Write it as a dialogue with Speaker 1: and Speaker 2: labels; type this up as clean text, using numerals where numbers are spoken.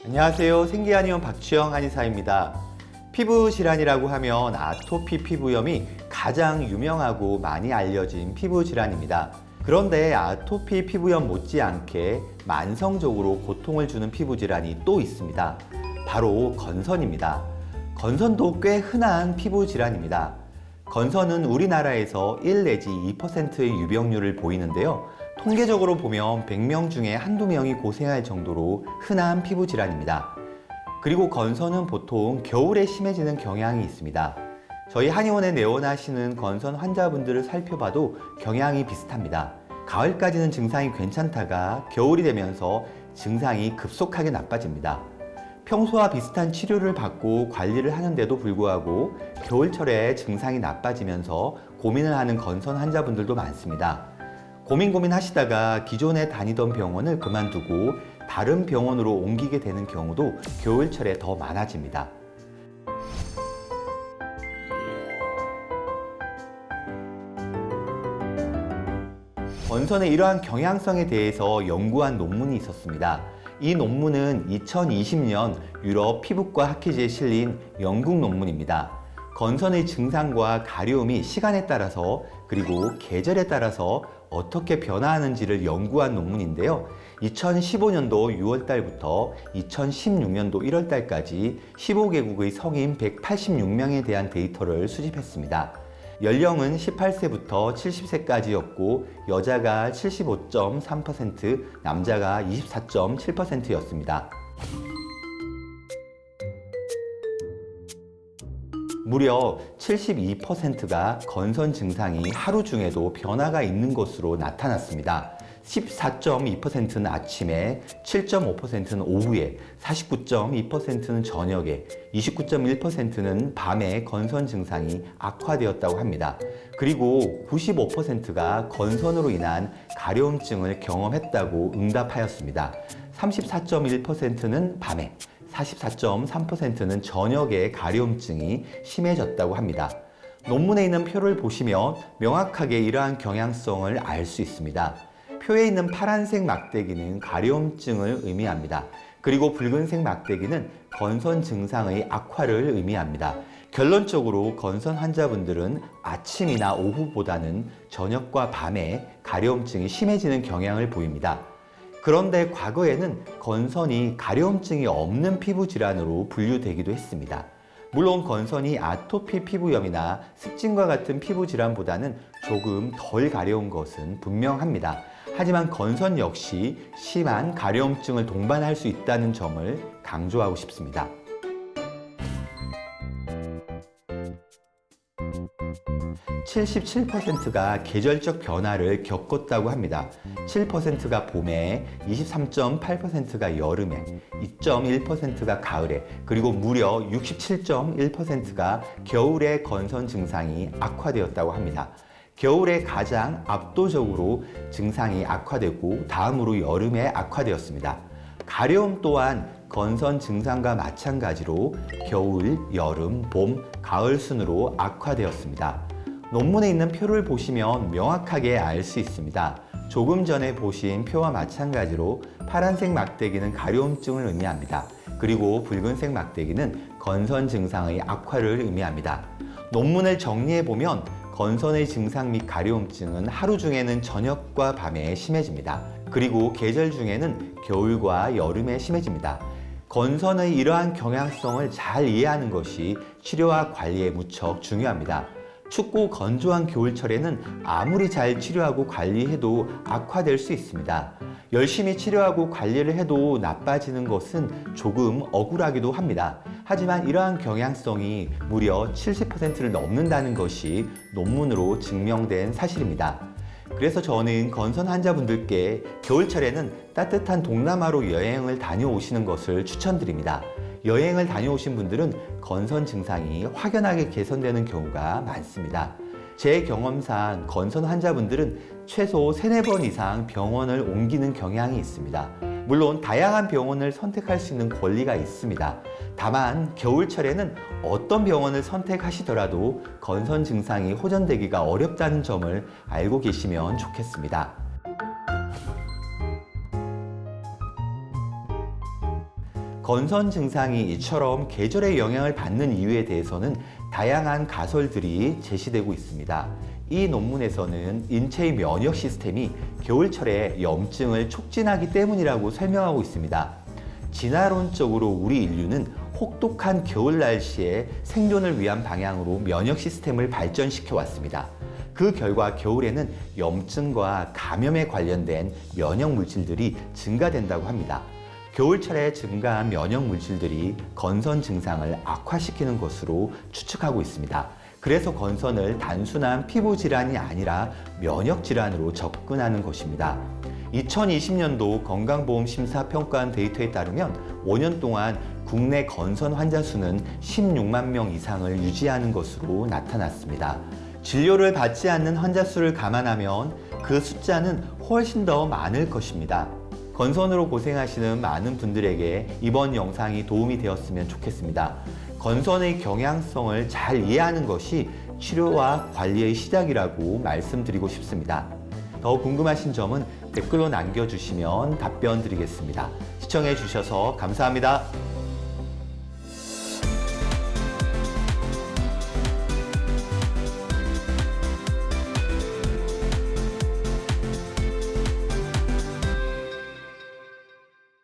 Speaker 1: 안녕하세요. 생기한의원 박주영 한의사입니다. 피부 질환이라고 하면 아토피 피부염이 가장 유명하고 많이 알려진 피부 질환입니다. 그런데 아토피 피부염 못지않게 만성적으로 고통을 주는 피부 질환이 또 있습니다. 바로 건선입니다. 건선도 꽤 흔한 피부 질환입니다. 건선은 우리나라에서 1 내지 2%의 유병률을 보이는데요. 통계적으로 보면 100명 중에 한두 명이 고생할 정도로 흔한 피부 질환입니다. 그리고 건선은 보통 겨울에 심해지는 경향이 있습니다. 저희 한의원에 내원하시는 건선 환자분들을 살펴봐도 경향이 비슷합니다. 가을까지는 증상이 괜찮다가 겨울이 되면서 증상이 급속하게 나빠집니다. 평소와 비슷한 치료를 받고 관리를 하는데도 불구하고 겨울철에 증상이 나빠지면서 고민을 하는 건선 환자분들도 많습니다. 고민 하시다가 기존에 다니던 병원을 그만두고 다른 병원으로 옮기게 되는 경우도 겨울철에 더 많아집니다. 건선의 이러한 경향성에 대해서 연구한 논문이 있었습니다. 이 논문은 2020년 유럽 피부과 학회지에 실린 영국 논문입니다. 건선의 증상과 가려움이 시간에 따라서 그리고 계절에 따라서 어떻게 변화하는지를 연구한 논문인데요. 2015년도 6월달부터 2016년도 1월달까지 15개국의 성인 186명에 대한 데이터를 수집했습니다. 연령은 18세부터 70세까지였고 여자가 75.3%, 남자가 24.7%였습니다. 무려 72%가 건선 증상이 하루 중에도 변화가 있는 것으로 나타났습니다. 14.2%는 아침에, 7.5%는 오후에, 49.2%는 저녁에, 29.1%는 밤에 건선 증상이 악화되었다고 합니다. 그리고 95%가 건선으로 인한 가려움증을 경험했다고 응답하였습니다. 34.1%는 밤에, 44.3%는 저녁에 가려움증이 심해졌다고 합니다. 논문에 있는 표를 보시면 명확하게 이러한 경향성을 알 수 있습니다. 표에 있는 파란색 막대기는 가려움증을 의미합니다. 그리고 붉은색 막대기는 건선 증상의 악화를 의미합니다. 결론적으로 건선 환자분들은 아침이나 오후보다는 저녁과 밤에 가려움증이 심해지는 경향을 보입니다. 그런데 과거에는 건선이 가려움증이 없는 피부 질환으로 분류되기도 했습니다. 물론 건선이 아토피 피부염이나 습진과 같은 피부 질환보다는 조금 덜 가려운 것은 분명합니다. 하지만 건선 역시 심한 가려움증을 동반할 수 있다는 점을 강조하고 싶습니다. (77%가) 계절적 변화를 겪었다고 합니다. 7%가 봄에, 23.8%가 여름에, 2.1%가 가을에, 그리고 무려 67.1%가 겨울에 건선 증상이 악화되었다고 합니다. 겨울에 가장 압도적으로 증상이 악화되고 다음으로 여름에 악화되었습니다. 가려움 또한 건선 증상과 마찬가지로 겨울, 여름, 봄, 가을 순으로 악화되었습니다. 논문에 있는 표를 보시면 명확하게 알 수 있습니다. 조금 전에 보신 표와 마찬가지로 파란색 막대기는 가려움증을 의미합니다. 그리고 붉은색 막대기는 건선 증상의 악화를 의미합니다. 논문을 정리해보면 건선의 증상 및 가려움증은 하루 중에는 저녁과 밤에 심해집니다. 그리고 계절 중에는 겨울과 여름에 심해집니다. 건선의 이러한 경향성을 잘 이해하는 것이 치료와 관리에 무척 중요합니다. 춥고 건조한 겨울철에는 아무리 잘 치료하고 관리해도 악화될 수 있습니다. 열심히 치료하고 관리를 해도 나빠지는 것은 조금 억울하기도 합니다. 하지만 이러한 경향성이 무려 70%를 넘는다는 것이 논문으로 증명된 사실입니다. 그래서 저는 건선 환자분들께 겨울철에는 따뜻한 동남아로 여행을 다녀오시는 것을 추천드립니다. 여행을 다녀오신 분들은 건선 증상이 확연하게 개선되는 경우가 많습니다. 제 경험상 건선 환자분들은 최소 3-4번 이상 병원을 옮기는 경향이 있습니다. 물론 다양한 병원을 선택할 수 있는 권리가 있습니다. 다만 겨울철에는 어떤 병원을 선택하시더라도 건선 증상이 호전되기가 어렵다는 점을 알고 계시면 좋겠습니다. 건선 증상이 이처럼 계절의 영향을 받는 이유에 대해서는 다양한 가설들이 제시되고 있습니다. 이 논문에서는 인체의 면역 시스템이 겨울철에 염증을 촉진하기 때문이라고 설명하고 있습니다. 진화론적으로 우리 인류는 혹독한 겨울 날씨에 생존을 위한 방향으로 면역 시스템을 발전시켜 왔습니다. 그 결과 겨울에는 염증과 감염에 관련된 면역 물질들이 증가된다고 합니다. 겨울철에 증가한 면역 물질들이 건선 증상을 악화시키는 것으로 추측하고 있습니다. 그래서 건선을 단순한 피부 질환이 아니라 면역 질환으로 접근하는 것입니다. 2020년도 건강보험심사평가원 데이터에 따르면 5년 동안 국내 건선 환자 수는 16만 명 이상을 유지하는 것으로 나타났습니다. 진료를 받지 않는 환자 수를 감안하면 그 숫자는 훨씬 더 많을 것입니다. 건선으로 고생하시는 많은 분들에게 이번 영상이 도움이 되었으면 좋겠습니다. 건선의 경향성을 잘 이해하는 것이 치료와 관리의 시작이라고 말씀드리고 싶습니다. 더 궁금하신 점은 댓글로 남겨주시면 답변 드리겠습니다. 시청해 주셔서 감사합니다.